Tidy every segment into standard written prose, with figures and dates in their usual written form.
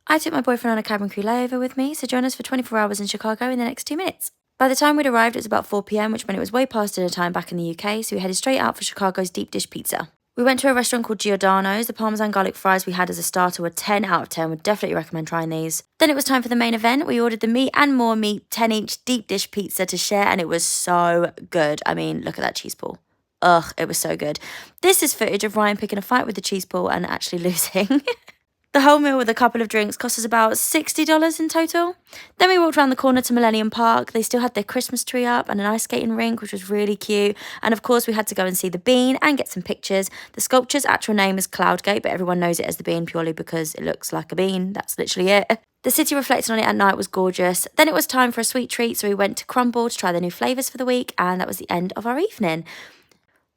I took my boyfriend on a cabin crew layover with me, so join us for 24 hours in Chicago in the next 2 minutes. By the time we'd arrived, it was about 4 p.m, which meant it was way past dinner time back in the UK, so we headed straight out for Chicago's deep dish pizza. We went to a restaurant called Giordano's. The Parmesan garlic fries we had as a starter were 10 out of 10. Would definitely recommend trying these. Then it was time for the main event. We ordered the meat and more meat 10-inch deep dish pizza to share, and it was so good. I mean, look at that cheese ball. Ugh, it was so good. This is footage of Ryan picking a fight with the cheese ball and actually losing. The whole meal with a couple of drinks cost us about $60 in total. Then we walked around the corner to Millennium Park. They still had their Christmas tree up and an ice skating rink, which was really cute. And of course, we had to go and see the Bean and get some pictures. The sculpture's actual name is Cloudgate, but everyone knows it as the Bean purely because it looks like a bean. That's literally it. The city reflecting on it at night was gorgeous. Then it was time for a sweet treat, so we went to Crumble to try the new flavours for the week, and that was the end of our evening.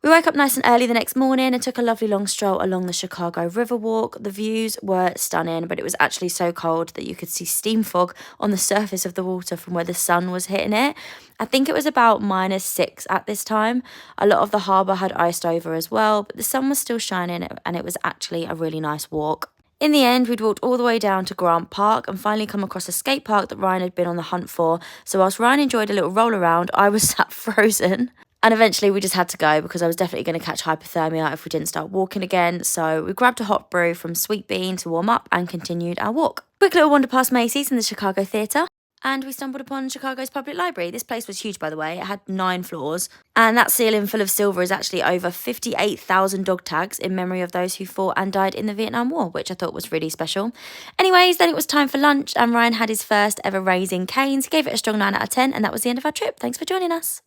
We woke up nice and early the next morning and took a lovely long stroll along the Chicago River Walk. The views were stunning, but it was actually so cold that you could see steam fog on the surface of the water from where the sun was hitting it. I think it was about -6 at this time. A lot of the harbour had iced over as well, but the sun was still shining and it was actually a really nice walk. In the end, we'd walked all the way down to Grant Park and finally come across a skate park that Ryan had been on the hunt for. So whilst Ryan enjoyed a little roll around, I was sat frozen. And eventually we just had to go because I was definitely going to catch hypothermia if we didn't start walking again. So we grabbed a hot brew from Sweet Bean to warm up and continued our walk. Quick little wander past Macy's and the Chicago Theatre. And we stumbled upon Chicago's public library. This place was huge, by the way. It had 9 floors. And that ceiling full of silver is actually over 58,000 dog tags in memory of those who fought and died in the Vietnam War, which I thought was really special. Anyways, then it was time for lunch and Ryan had his first ever Raising Cane's. He gave it a strong 9 out of 10 and that was the end of our trip. Thanks for joining us.